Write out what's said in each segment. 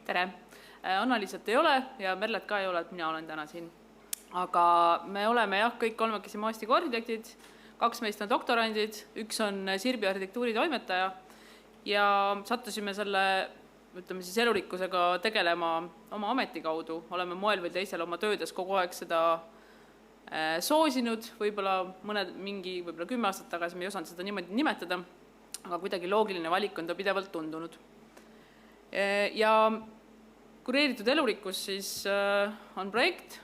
Tere! Anna-Liisat ei ole ja Merlet ka ei ole, et mina olen täna siin. Aga me oleme kõik kolmekesi Maastiku arhitektid, 2 meist on doktorandid, 1 on Sirbi arhitektuuri toimetaja ja sattusime selle elurikkusega tegelema oma ameti kaudu. Oleme moel või teisel oma töödes kogu aeg seda soosinud, võib-olla 10 aastat tagasi me ei osanud seda niimoodi nimetada, aga kuidagi loogiline valik on ta pidevalt tundunud. Ja kureeritud elurikkus siis on projekt.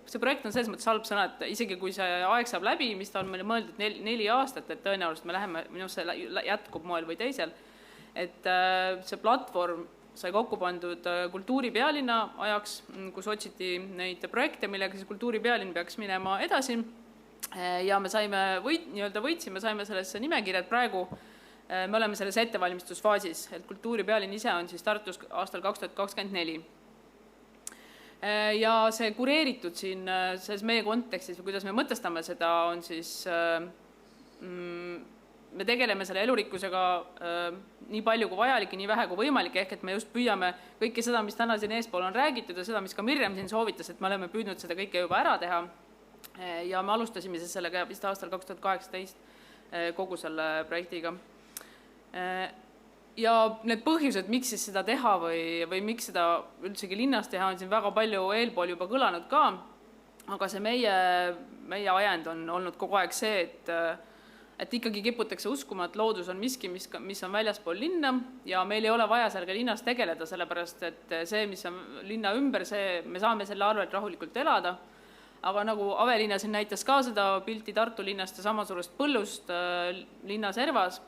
See projekt on selles mõttes halb sõna, et isegi kui see aeg saab läbi, mis ta on meile mõeldud 4 aastat, et tõenäoliselt me läheme, minu see jätkub moel või teisel, et see platvorm sai kokku pandud kultuuripealinna ajaks, kus otsiti neid projekte, millega siis kultuuripealinn peaks minema edasi ja me võitsime sellesse nimekirja, et praegu me oleme selles ettevalmistusfaasis, et kultuuripealinn ise on siis Tartus aastal 2024. Ja see kureeritud siin selles meie kontekstis või kuidas me mõtestame seda on siis, me tegeleme selle elurikkusega nii palju kui vajalik ja nii vähe kui võimalik, ehk et me just püüame kõike seda, mis täna siin eespool on räägitud ja seda, mis ka Mirjam siin soovitas, et me oleme püüdnud seda kõike juba ära teha ja me alustasime siis sellega vist aastal 2018 kogu selle projektiga. Ja need põhjused, miks siis seda teha või miks seda üldsegi linnas teha, on siin väga palju eelpool juba kõlanud ka, aga see meie ajend on olnud kogu aeg see, et ikkagi kiputakse uskuma, et loodus on miski, mis on väljaspool linna ja meil ei ole vaja sellega linnas tegeleda, sellepärast et see, mis on linna ümber, me saame selle arvelt rahulikult elada. Aga nagu Aveliina siin näitas ka seda pilti Tartu linnast ja samasugust põllust linna servas,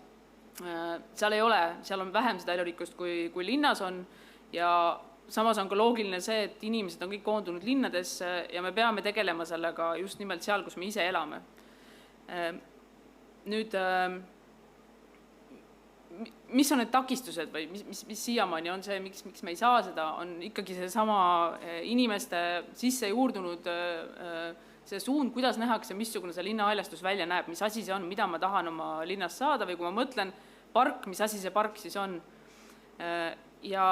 seal on vähem seda elurikkust kui linnas on ja samas on ka loogiline see, et inimesed on kõik koondunud linnadesse ja me peame tegelema sellega just nimelt seal, kus me ise elame. Nüüd, mis on need takistused või mis siiamaani on see, miks me ei saa seda, on ikkagi see sama inimeste sisse juurdunud see suund, kuidas nähakse, missugune see linnahaljastus välja näeb, mis asi see on, mida ma tahan oma linnas saada või kui ma mõtlen park, mis asi see park siis on. Ja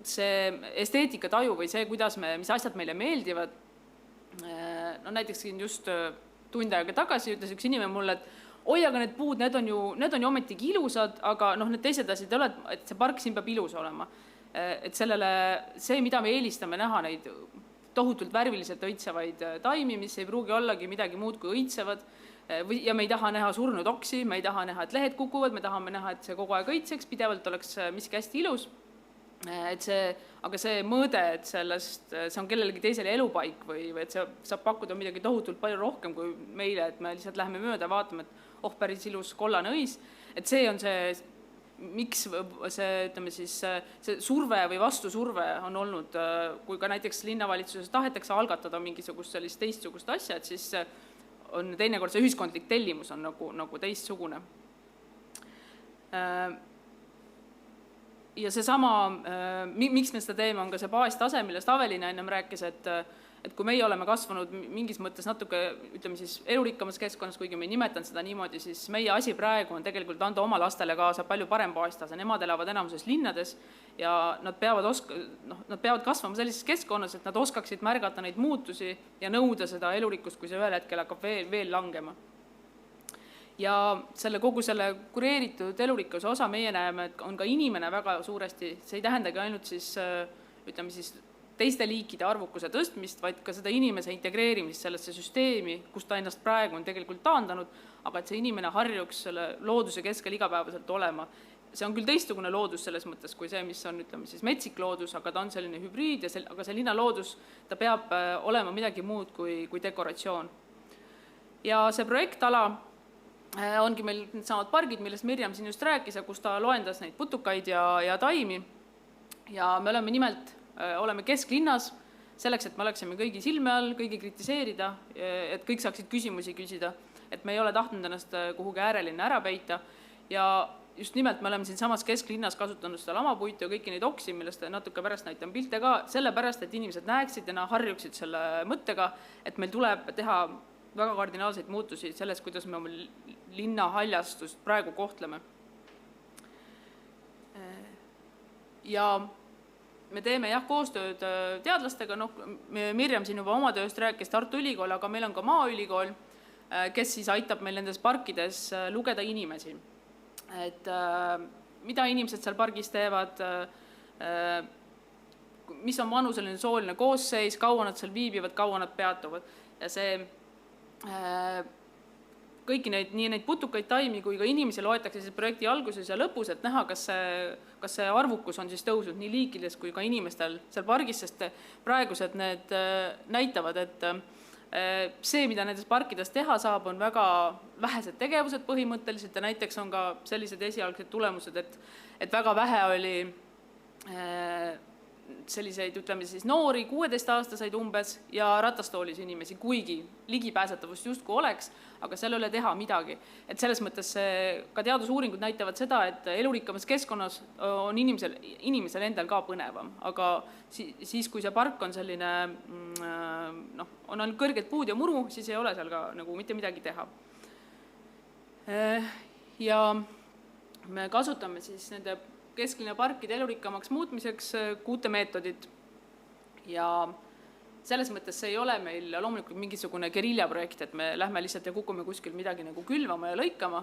see esteetika taju või see, mis asjad meile meeldivad, näiteks just tund aega tagasi ütles üks inimene mulle, et oi, aga need puud, need on ju ometigi ilusad, aga need teised asjad ei ole, et see park siin peab ilus olema. Et see, mida me eelistame näha, neid tohutult värviliselt õitsevaid taimi, mis ei pruugi ollagi midagi muud kui õitsevad, ja me ei taha näha surnud oksi, me ei taha näha, et lehed kukuvad, me tahame näha, et see kogu aeg õitseks, pidevalt oleks miski hästi ilus. Aga see mõõde, et see on kellelegi teisele elupaik või et see saab pakkuda midagi tohutult palju rohkem kui meile, et me lihtsalt läheme mööda ja vaatame, et päris ilus kollane õis, et see on see, miks see surve või vastusurve on olnud, kui ka näiteks linnavalitsuses tahetakse algatada mingisugust sellist teistsugust asja, et siis on teinekord see ühiskondlik tellimus on nagu teistsugune. Ja see sama, miks me seda teeme, on ka see baastase, millest Aveliina ennem rääkis, et kui meie oleme kasvanud mingis mõttes natuke, ütleme siis elurikkamas keskkonnas, kuigi me ei nimetan seda niimoodi, siis meie asi praegu on tegelikult anda oma lastele kaasa palju parem baastase. Nemad elavad enamuses linnades ja nad peavad kasvama sellises keskkonnas, et nad oskaksid märgata neid muutusi ja nõuda seda elurikkust, kui see ühel hetkel hakkab veel langema. Ja kogu selle kureeritud elurikkuse osa meie näeme, et on ka inimene väga suuresti, see ei tähendagi ainult siis, ütleme siis, teiste liikide arvukuse tõstmist, vaid ka seda inimese integreerimist sellesse süsteemi, kus ta ennast praegu on tegelikult taandanud, aga et see inimene harjuks selle looduse keskel igapäevaselt olema. See on küll teistsugune loodus selles mõttes, kui see, mis on siis metsik loodus, aga ta on selline hübriid, aga see linnaloodus, ta peab olema midagi muud kui dekoratsioon. Ja see projektala ongi meil need samad pargid, millest Mirjam siin just rääkis ja kus ta loendas neid putukaid ja taimi. Ja me oleme kesklinnas selleks, et me oleksime kõigi silme all, kõigi kritiseerida, et kõik saaksid küsimusi küsida, et me ei ole tahtnud ennast kuhugi äärelinna ära peita ja just nimelt me oleme siin samas kesklinnas kasutanud seda lamapuitu ja kõiki neid oksi, millest natuke pärast näitan pilte ka, sellepärast, et inimesed näeksid ja harjuksid selle mõttega, et meil tuleb teha väga kardinaalseid muutusi selles, kuidas me oma linna haljastust praegu kohtleme. Ja me teeme koostööd teadlastega, Mirjam siin juba oma tööst rääkis Tartu Ülikool, aga meil on ka Maaülikool, kes siis aitab meil nendes parkides lugeda inimesi. Et mida inimesed seal pargis teevad, mis on vanuseline sooline koosseis, kaua nad seal viibivad, kaua nad peatuvad. Ja see kõiki nii neid putukaid taimi kui ka inimesi loetakse siis projekti alguses ja lõpus, et näha, kas see arvukus on siis tõusnud nii liikides kui ka inimestel seal pargis, sest praegused need näitavad, et see, mida nendes parkides teha saab, on väga vähesed tegevused põhimõtteliselt ja näiteks on ka sellised esialgsed tulemused, et väga vähe oli selliseid, ütleme siis noori, 16-aastaseid umbes ja ratastoolis inimesi, kuigi ligipääsetavust justkui oleks, aga seal ei ole teha midagi. Et selles mõttes ka teadusuuringud näitavad seda, et elurikkamas keskkonnas on inimesel endal ka põnevam, aga siis, kui see park on selline, on ainult kõrged puud ja muru, siis ei ole seal ka nagu mitte midagi teha. Ja me kasutame siis nende kesklinna parkide elurikkamaks muutmiseks 6 meetodit ja selles mõttes see ei ole meil loomulikult mingisugune geriljaprojekt, et me lähme lihtsalt ja kukume kuskil midagi nagu külvama ja lõikama,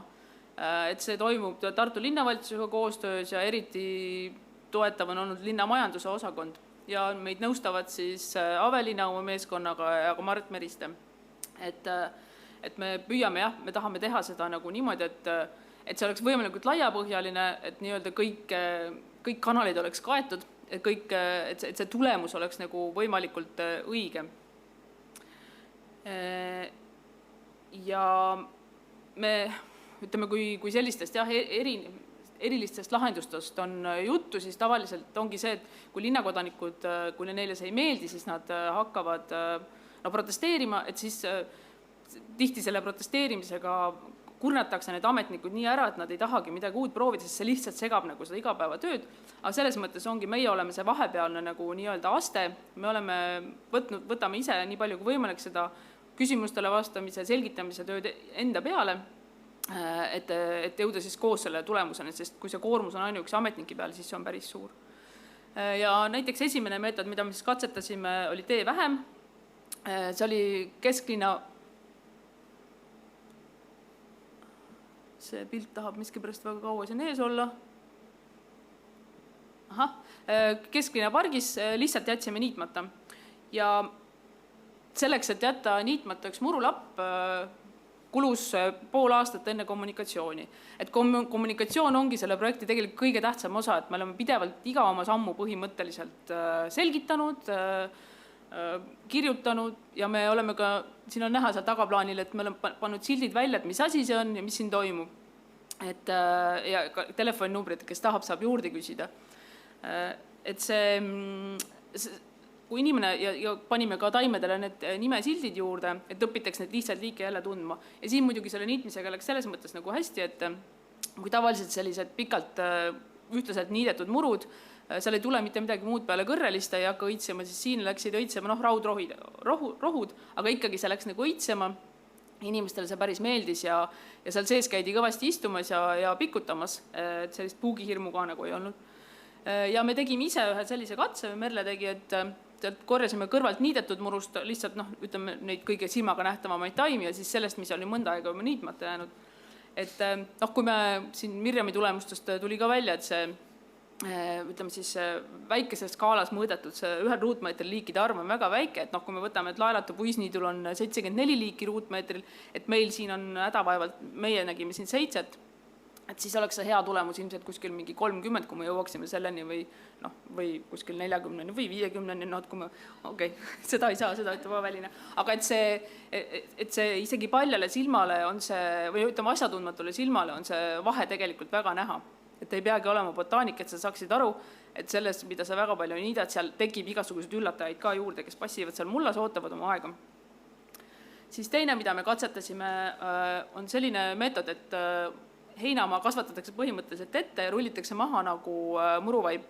et see toimub Tartu linnavalitsusega koostöös ja eriti toetav on olnud linna majanduse osakond ja meid nõustavad siis Avelina oma meeskonnaga ja ka Mart Meriste. Et me püüame, me tahame teha seda nagu niimoodi, et see oleks võimalikult laiapõhjaline, et nii-öelda kõik kanalid oleks kaetud, et see tulemus oleks nagu võimalikult õige. Ja me ütleme, kui sellistest erilistest lahendustest on juttu, siis tavaliselt ongi see, et kui linnakodanikud, kui neile see ei meeldi, siis nad hakkavad protesteerima, et siis tihti selle protesteerimisega kurnatakse need ametnikud nii ära, et nad ei tahagi midagi uut proovida, sest see lihtsalt segab nagu seda igapäevatööd. Aga selles mõttes ongi, meie oleme see vahepealne nagu nii-öelda aste, me võtame ise nii palju kui võimalik seda küsimustele vastamise, selgitamise tööd enda peale, et jõuda siis koos selle tulemusena, sest kui see koormus on ainuüksi ametniki peal, siis see on päris suur. Ja näiteks esimene meetod, mida me siis katsetasime, oli tee vähem. See oli kesklinna see pilt tahab miskipärast väga kaua siin ees olla. Kesklinna pargis lihtsalt jätsime niitmata. Ja selleks, et jätta niitmata üks murulapp, kulus pool aastat enne kommunikatsiooni. Et kommunikatsioon ongi selle projekti tegelikult kõige tähtsam osa, et me oleme pidevalt iga oma sammu põhimõtteliselt selgitanud, kirjutanud ja me oleme ka, siin on näha seal tagaplaanil, et me oleme pannud sildid välja, et mis asi see on ja mis siin toimub. Ja ka telefoninumbrid, kes tahab, saab juurde küsida. Et kui inimene, ja panime ka taimedele need nimesildid juurde, et õpitaks need lihtsalt liike jälle tundma. Ja siin muidugi selle niitmisega läks selles mõttes nagu hästi, et kui tavaliselt sellised pikalt ühtlaselt niidetud murud, seal ei tule mitte midagi muud peale kõrrelist, ei hakka õitsema, siis siin läksid õitsema raudrohud, aga ikkagi see läks nagu õitsema. Inimestele see päris meeldis ja seal sees käidi kõvasti istumas ja pikutamas, et sellist puugihirmu ka nagu ei olnud. Ja me tegime ise ühe sellise katse, Merle tegi, et korjasime kõrvalt niidetud murust lihtsalt, ütleme, neid kõige silmaga nähtavamaid taimi ja siis sellest, mis oli mõnda aega juba niitmata jäänud. Et kui me siin Mirjami tulemustest tuli ka välja, et see ütleme siis väikeses skaalas mõõdetud see ühel ruutmeetril liikide arv on väga väike, et kui me võtame, et Laelatu puisniidul on 74 liiki ruutmeetril, et meil siin on hädavaevalt, meie nägime siin 7, et siis oleks see hea tulemus ilmselt kuskil mingi 30, kui me jõuaksime selleni või kuskil 40 või 50, kui me, seda ei saa, seda ütleb Avelina. Aga et see isegi paljale silmale on see, või ütleme asjatundmatule silmale on see vahe tegelikult väga näha. Et ei peagi olema botaanik, et sa saaksid aru, et sellest, mida sa väga palju niidad, seal tekib igasugused üllatajaid ka juurde, kes passivad seal mullas, ootavad oma aega. Siis teine, mida me katsetasime, on selline meetod, et heinamaa kasvatatakse põhimõtteliselt ette ja rullitakse maha nagu muruvaip.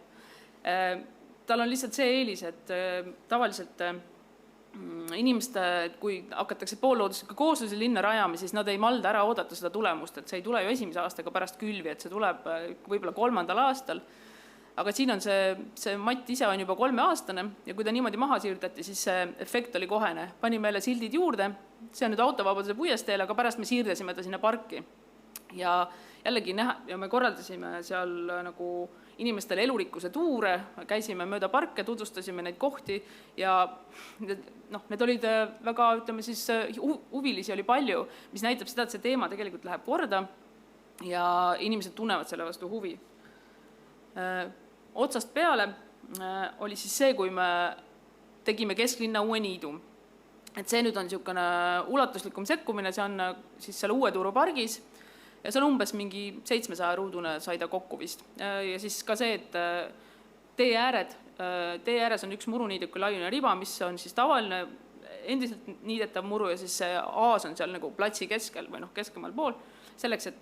Tal on lihtsalt see eelis, et tavaliselt inimeste, kui hakatakse poolloodusega koosluse linna rajama, siis nad ei malda ära oodata seda tulemust, et see ei tule ju esimese aastaga pärast külvi, et see tuleb võib-olla 3. aastal. aga siin on see matt ise on juba 3-aastane ja kui ta niimoodi maha siirdati, siis see efekt oli kohene. Panime jälle sildid juurde, see on nüüd autovabaduse puiesteel, aga pärast me siirdasime ta sinna parki. Ja jällegi ja me korraldasime seal nagu inimestele elurikkuse tuure, käisime mööda parke, tutvustasime neid kohti ja need olid väga, ütleme siis, huvilisi oli palju, mis näitab seda, et see teema tegelikult läheb korda ja inimesed tunnevad selle vastu huvi. Otsast peale oli siis see, kui me tegime kesklinna uue niidu. Et see nüüd on niisugune ulatuslikum sekkumine, see on siis seal Uue Turu pargis ja see on umbes mingi 700 ruudune sai ta kokku vist. Ja siis ka see, et tee ääres on üks muruniiduku laiune riba, mis on siis tavaline endiselt niidetav muru ja siis see aas on seal nagu platsi keskel või keskemal pool, selleks, et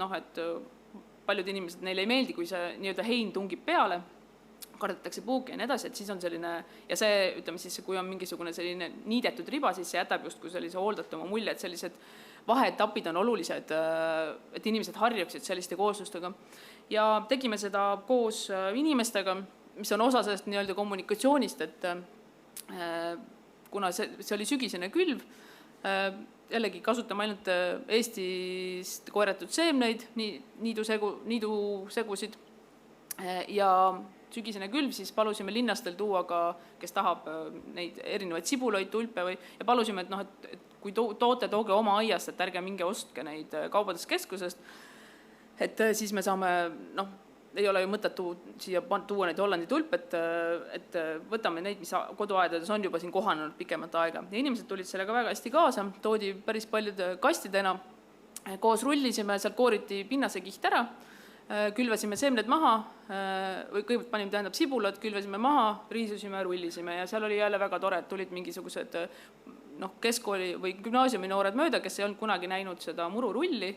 paljud inimesed neile ei meeldi, kui see nii-öelda hein tungib peale, kardetakse puuki ja nii edasi, et siis on selline, ja see, ütleme siis, kui on mingisugune selline niidetud riba, siis see jätab justkui sellise hooldatuma mulje, et sellised vaheetapid on olulised, et inimesed harjuksid selliste kooslustega. Ja tegime seda koos inimestega, mis on osa sellest nii-öelda kommunikatsioonist, et kuna see oli sügisene külv, jällegi kasutame ainult Eestist koeratud seemneid, niidusegusid ja sügisene külv, siis palusime linnastel tuua ka, kes tahab neid erinevaid sibulaid, tulpe ja palusime, et kui tooge oma aiast, et ärge minge ostke neid kaubanduskeskusest, et siis me saame, ei ole ju mõtet siia tuua neid Hollandi tulp, et võtame neid, mis koduaedades on juba siin kohanenud pikemat aega. Ja inimesed tulid sellega väga hästi kaasa, toodi päris paljude kastidena, koos rullisime, sealt kooriti pinnase kiht ära, külvasime seemned maha, või kõigepealt panime sibulad, külvasime maha, riisusime, rullisime ja seal oli jälle väga tore, et tulid mingisugused keskkooli või gümnaasiumi noored mööda, kes ei olnud kunagi näinud seda mururulli,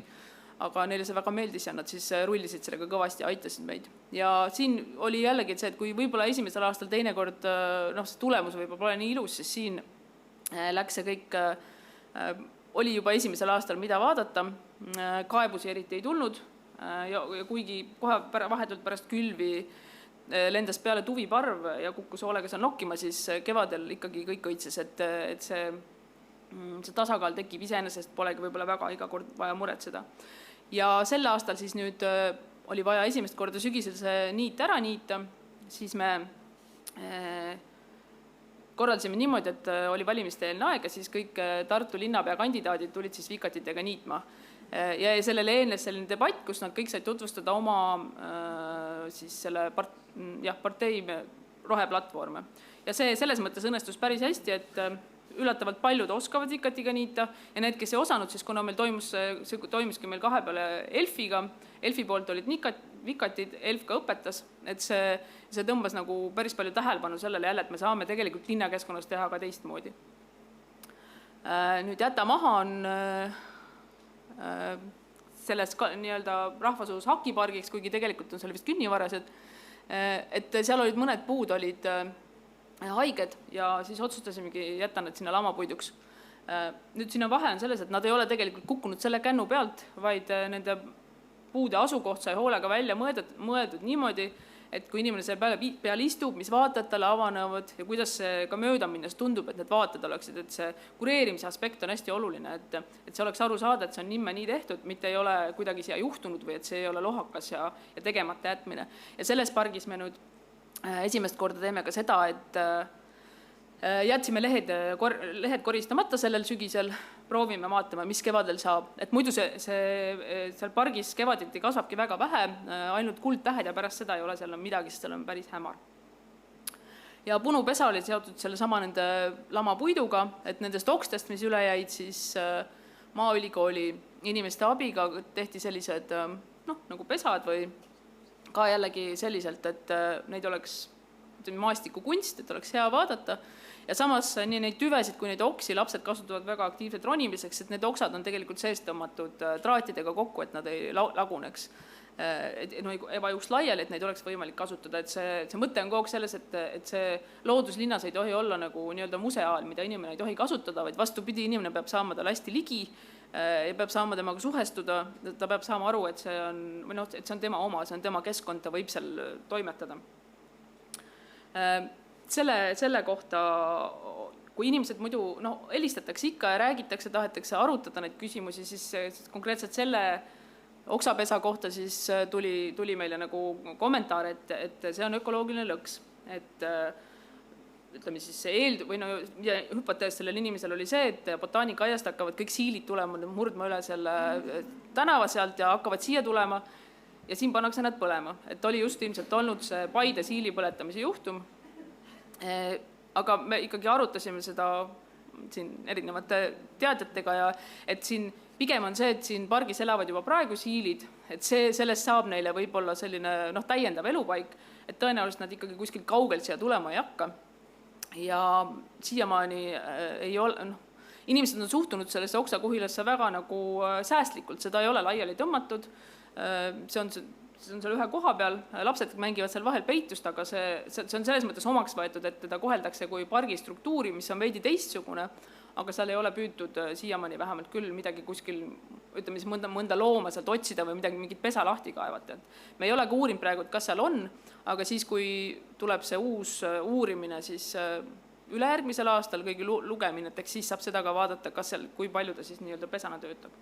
aga neile see väga meeldis ja nad siis rullisid sellega kõvasti ja aitasid meid. Ja siin oli jällegi see, et kui võib-olla esimesel aastal teinekord see tulemus võib-olla pole nii ilus, siis siin läks see kõik, oli juba esimesel aastal mida vaadata, kaebusi eriti ei tulnud ja kuigi kohe vahetult pärast külvi lendas peale tuviparv ja kukkus hoolega seal nokkima, siis kevadel ikkagi kõik õitses, et see tasakaal tekib iseenesest, polegi võib-olla väga iga kord vaja muretseda. Ja sel aastal siis nüüd oli vaja esimest korda sügisel see niit ära niita, siis me korraldasime niimoodi, et oli valimiste-eelne aeg ja siis kõik Tartu linnapea kandidaadid tulid siis vikatitega niitma. Ja sellele eelnes selline debatt, kus nad kõik said tutvustada oma siis selle partei roheplatvorme. Ja see selles mõttes õnnestus päris hästi, et üllatavalt paljud oskavad vikatiga niita ja need, kes ei osanud, siis kuna meil toimuski meil kahe peale Elfiga, Elfi poolt olid vikatid, Elf ka õpetas, et see tõmbas nagu päris palju tähelepanu sellele jälle, et me saame tegelikult linnakeskkonnas teha ka teistmoodi. Nüüd jäta maha on selles nii-öelda rahvasuus hakipargiks, kuigi tegelikult on seal vist künnivarased, et seal olid mõned puud olid haiged ja siis otsustasimegi jätta need sinna lamapuiduks. Nüüd sinna vahe on selles, et nad ei ole tegelikult kukkunud selle kännu pealt, vaid nende puude asukoht sai hoolega välja mõeldud niimoodi, et kui inimene selle peal istub, mis vaated talle avanevad ja kuidas see ka mööda minnes tundub, et need vaated oleksid, et see kureerimise aspekt on hästi oluline, et see oleks aru saada, et see on nimme nii tehtud, mitte ei ole kuidagi siia juhtunud või et see ei ole lohakas ja tegemata jätmine. Ja selles pargis me nüüd esimest korda teeme ka seda, et jätsime lehed koristamata sellel sügisel, proovime vaatama, mis kevadel saab. Et muidu seal pargis kevaditi kasvabki väga vähe, ainult kuldtähed ja pärast seda ei ole seal midagi, sest seal on päris hämar. Ja punupesa oli seotud selle sama nende lamapuiduga, et nendest okstest, mis üle jäid, siis Maaülikooli inimeste abiga tehti sellised nagu pesad või ka jällegi selliselt, et neid oleks maastikukunst, et oleks hea vaadata. Ja samas nii neid tüvesid kui neid oksi lapsed kasutavad väga aktiivselt ronimiseks, et need oksad on tegelikult seest tõmmatud traatidega kokku, et nad ei laguneks, et ei vajuks laiali, et neid oleks võimalik kasutada. Et see mõte on kogu aeg selles, et see looduslinnas ei tohi olla nagu nii-öelda museaal, mida inimene ei tohi kasutada, vaid vastupidi, inimene peab saama talle hästi ligi ja peab saama temaga suhestuda, ta peab saama aru, et see on tema oma, see on tema keskkond, ta võib seal toimetada. Selle kohta, kui inimesed muidu helistatakse ikka ja räägitakse, tahetakse arutada neid küsimusi, siis konkreetselt selle oksapesa kohta siis tuli meile nagu kommentaar, et see on ökoloogiline lõks. Et ütleme siis see hüpotees sellel inimesel oli see, et botaanikaaiast hakkavad kõik siilid tulema, murdma üle selle tänava sealt ja hakkavad siia tulema ja siin pannakse nad põlema. Et oli just ilmselt olnud see Paide siili põletamise juhtum. Aga me ikkagi arutasime seda siin erinevate teadjatega ja et siin pigem on see, et siin pargis elavad juba praegu siilid, et sellest saab neile võib-olla selline täiendav elupaik, et tõenäoliselt nad ikkagi kuskil kaugelt siia tulema ei hakka. Ja siiamaani ei ole, inimesed on suhtunud sellesse oksakuhilasse väga nagu säästlikult, seda ei ole laiali tõmmatud, see on seal ühe koha peal, lapsed mängivad seal vahel peitust, aga see on selles mõttes omaks võetud, et teda koheldakse kui pargi struktuuri, mis on veidi teistsugune, aga seal ei ole püütud siiamaani vähemalt küll midagi kuskil, ütleme siis mõnda looma sealt otsida või mingit pesa lahti kaevata. Me ei ole ka uurinud praegu, et kas seal on, aga siis, kui tuleb see uus uurimine, siis ülejärgmisel aastal kõigi lugemine, et eks siis saab seda ka vaadata, kui palju ta siis nii-öelda pesana töötab.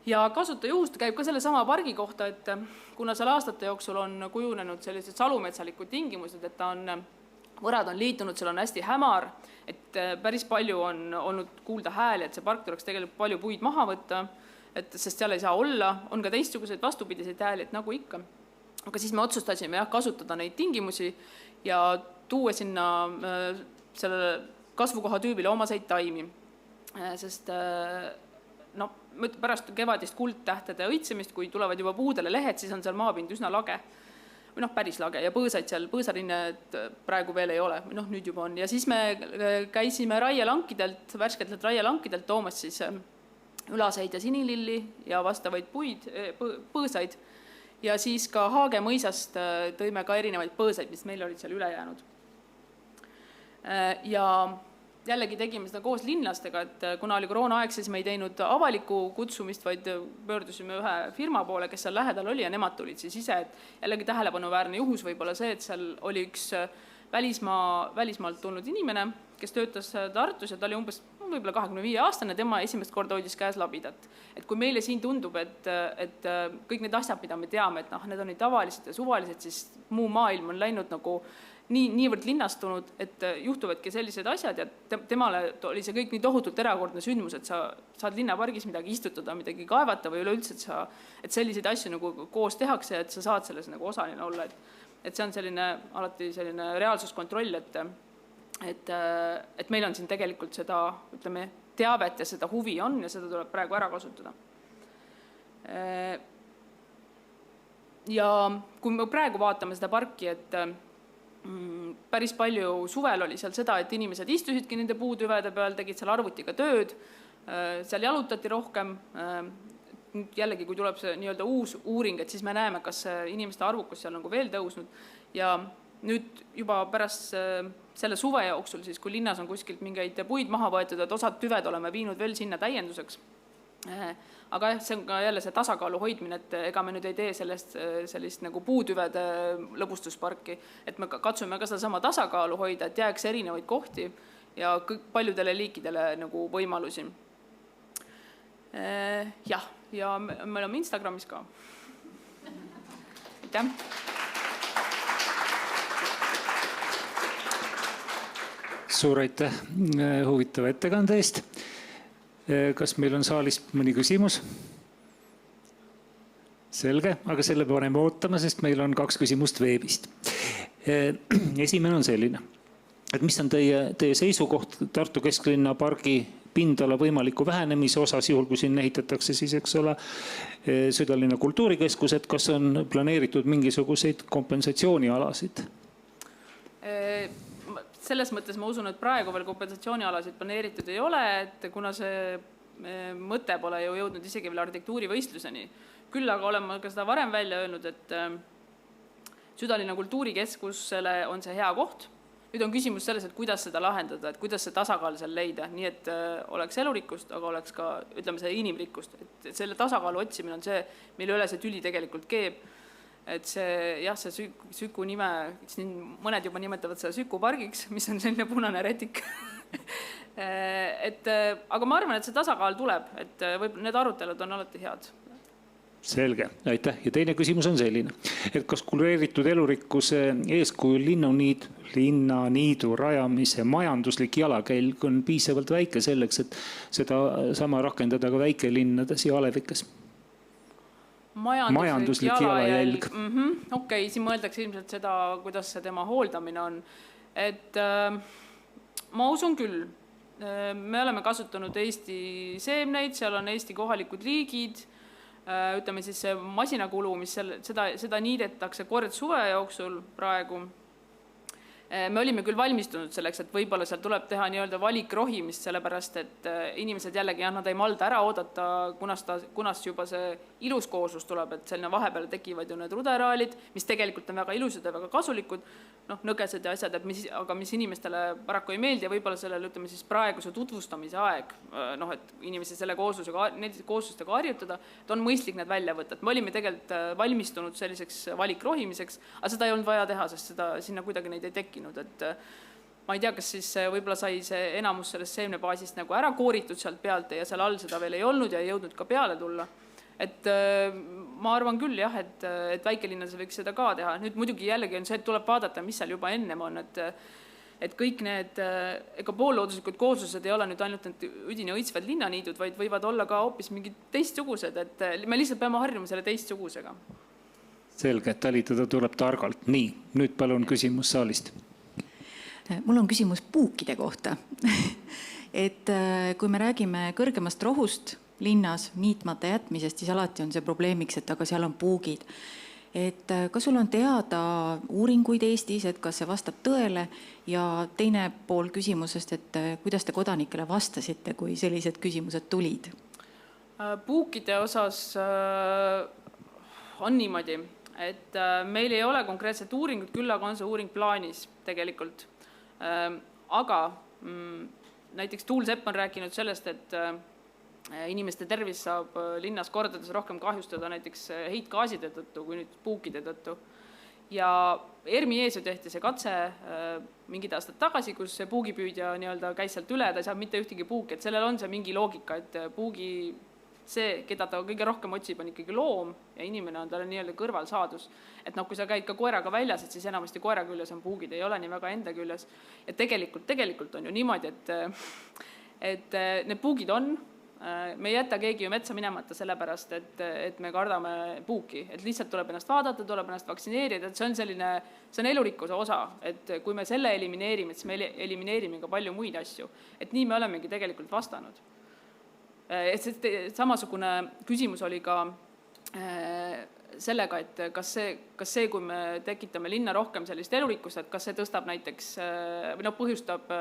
Ja kasutajuhust käib ka selle sama pargi kohta, et kuna seal aastate jooksul on kujunenud sellised salumetsalikud tingimused, et võrad on liitunud, seal on hästi hämar, et päris palju on olnud kuulda hääli, et see park tuleks tegelikult palju puid maha võtta, sest seal ei saa olla, on ka teistsuguseid vastupidiseid hääli, et nagu ikka. Aga siis me otsustasime kasutada neid tingimusi ja tuua sinna sellele kasvukoha tüübile omaseid taimi, sest pärast kevadist kuldtähtede õitsemist, kui tulevad juba puudele lehed, siis on seal maapind üsna lage, või päris lage ja põõsaid seal, põõsarinned praegu veel ei ole, nüüd juba on. Ja siis me käisime raielankidelt, värsketelt raielankidelt toomas siis ülaseid ja sinililli ja vastavaid puid, põõsaid ja siis ka Haage mõisast tõime ka erinevaid põõsaid, mis meil olid seal üle jäänud. Ja jällegi tegime seda koos linlastega, et kuna oli koroonaaeg, siis me ei teinud avalikku kutsumist, vaid pöördusime ühe firma poole, kes seal lähedal oli ja nemad tulid siis ise. Et jällegi tähelepanuväärne juhus võib-olla see, et seal oli üks välismaalt tulnud inimene, kes töötas Tartus ja ta oli umbes võib-olla 25-aastane, tema esimest korda hoidis käes labidat. Et kui meile siin tundub, et kõik need asjad, mida me teame, et need on nii tavalised ja suvalised, siis muu maailm on läinud nagu niivõrd linnastunud, et juhtuvadki sellised asjad ja temale oli see kõik nii tohutult erakordne sündmus, et sa saad linnapargis midagi istutada, midagi kaevata või üleüldse, et selliseid asju nagu koos tehakse, et sa saad selles nagu osaline olla. Et see on alati selline reaalsuskontroll, et meil on siin tegelikult seda, ütleme, teavet ja seda huvi on ja seda tuleb praegu ära kasutada. Ja kui me praegu vaatame seda parki, et päris palju suvel oli seal seda, et inimesed istusidki nende puutüvede peal, tegid seal arvutiga tööd, seal jalutati rohkem. Jällegi, kui tuleb see nii-öelda uus uuring, et siis me näeme, kas inimeste arvukus seal on veel tõusnud. Ja nüüd juba pärast selle suve jooksul, siis kui linnas on kuskilt mingeid puid maha võetud, et osad tüved oleme viinud veel sinna täienduseks. Aga see on ka jälle see tasakaalu hoidmine, et ega me nüüd ei tee sellist nagu puutüvede lõbustusparki, et me katsume ka seda sama tasakaalu hoida, et jääks erinevaid kohti ja paljudele liikidele nagu võimalusi. Jah, ja me oleme Instagramis ka. Aitäh! Suur aitäh huvitava ettekande eest. Kas meil on saalis mõni küsimus? Selge, aga selle paneme ootama, sest meil on 2 küsimust veebist. Esimene on selline, et mis on teie seisukoht Tartu kesklinna pargi pindala võimaliku vähenemise osas, juhul kui siin ehitatakse siis, eks ole, Südalinna kultuurikeskus, et kas on planeeritud mingisuguseid kompensatsioonialasid? Selles mõttes ma usun, et praegu veel kompensatsioonialasid planeeritud ei ole, et kuna see mõte pole ju jõudnud isegi veel arhitektuurivõistluseni. Küll aga oleme ka seda varem välja öelnud, et Südalinna kultuurikeskusele on see hea koht. Nüüd on küsimus selles, et kuidas seda lahendada, et kuidas see tasakaal seal leida, nii et oleks elurikkust, aga oleks ka, ütleme, see inimrikkust. Et selle tasakaalu otsimine on see, mille üle see tüli tegelikult keeb. et see jah, see Süku nime, siin mõned juba nimetavad seda Süku pargiks, mis on selline punane retik. Aga ma arvan, et see tasakaal tuleb, et need arutelud on alati head. Selge, aitäh. Ja teine küsimus on selline, et kas kureeritud elurikkuse eeskujul linnaniidu rajamise majanduslik jalakäilg on piisavalt väike selleks, et seda sama rakendada ka väikelinnades ja alevikes? Majanduslik jalajälg. Okei, siin mõeldakse ilmselt seda, kuidas see tema hooldamine on. Et ma usun küll, me oleme kasutanud Eesti seemneid, seal on Eesti kohalikud liigid, ütleme siis see masinakulu, mis seda niidetakse kord suve jooksul praegu. Me olime küll valmistunud selleks, et võib-olla seal tuleb teha nii-öelda valikrohimist, sellepärast, et inimesed jällegi nad ei malda ära oodata, kunas juba see ilus kooslus tuleb, et selline vahepeal tekivad ju need ruderaalid, mis tegelikult on väga ilusad ja väga kasulikud, nõgesed ja asjad, aga mis inimestele paraku ei meeldi ja võib-olla sellele, ütleme siis praeguse tutvustamise aeg, et inimesi selle kooslustega harjutada, et on mõistlik need välja võtta. Me olime tegelikult valmistunud selliseks valikrohimiseks, aga seda ei olnud vaja teha, sest sinna kuidagi neid ei tekkinud. Et ma ei tea, kas siis võib-olla sai see enamus sellest seemnebaasist nagu ära kooritud sealt pealt ja seal all seda veel ei olnud ja ei jõudnud ka peale tulla. Et ma arvan küll jah, et väikelinnas võiks seda ka teha. Nüüd muidugi jällegi on see, et tuleb vaadata, mis seal juba ennem on, et kõik need poollooduslikud kooslused ei ole nüüd ainult need üdini õitsvad linnaniidud, vaid võivad olla ka hoopis mingid teistsugused, et me lihtsalt peame harjuma selle teistsugusega. Selge, et talitada tuleb targalt. Nii, nüüd palun küsimus saalist. Mul on küsimus puukide kohta. Et kui me räägime kõrgemast rohust linnas niitmata jätmisest, siis alati on see probleemiks, et aga seal on puugid. Et kas sul on teada uuringuid Eestis, et kas see vastab tõele? Ja teine pool küsimusest, et kuidas te kodanikele vastasite, kui sellised küsimused tulid? Puukide osas on niimoodi, et meil ei ole konkreetset uuringut, küll aga on see uuring plaanis tegelikult. Aga näiteks Tuul Sepp on rääkinud sellest, et inimeste tervis saab linnas kordades rohkem kahjustada näiteks heitgaaside tõttu kui nüüd puukide tõttu. Ja ERMi-ees ju tehti see katse mingid aastad tagasi, kus see puugipüüdja nii-öelda käis sealt üle, ta ei saa mitte ühtegi puuki, et sellel on see mingi loogika, et puugi see, keda ta kõige rohkem otsib, on ikkagi loom ja inimene on talle nii-öelda kõrvalsaadus. Et kui sa käid ka koeraga väljas, et siis enamasti koera küljes on puugid, ei ole nii väga enda küljes. Ja tegelikult on ju niimoodi, et need puugid on, me ei jäta keegi ju metsa minemata sellepärast, et me kardame puuki. Et lihtsalt tuleb ennast vaadata, tuleb ennast vaktsineerida, et see on elurikkuse osa. Et kui me selle elimineerime, siis me elimineerime ka palju muid asju. Et nii me olemegi tegelikult vastanud. Et samasugune küsimus oli ka sellega, et kas see, kui me tekitame linna rohkem sellist elurikkust, et kas see tõstab näiteks või põhjustab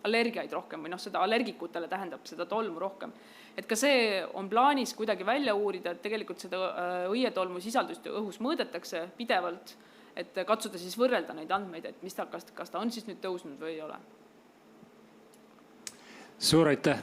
allergiaid rohkem või seda allergikutele tähendab seda tolmu rohkem. Et ka see on plaanis kuidagi välja uurida, et tegelikult seda õietolmu sisaldust õhus mõõdetakse pidevalt, et katsuda siis võrrelda neid andmeid, et kas ta on siis nüüd tõusnud või ei ole. Suur aitäh!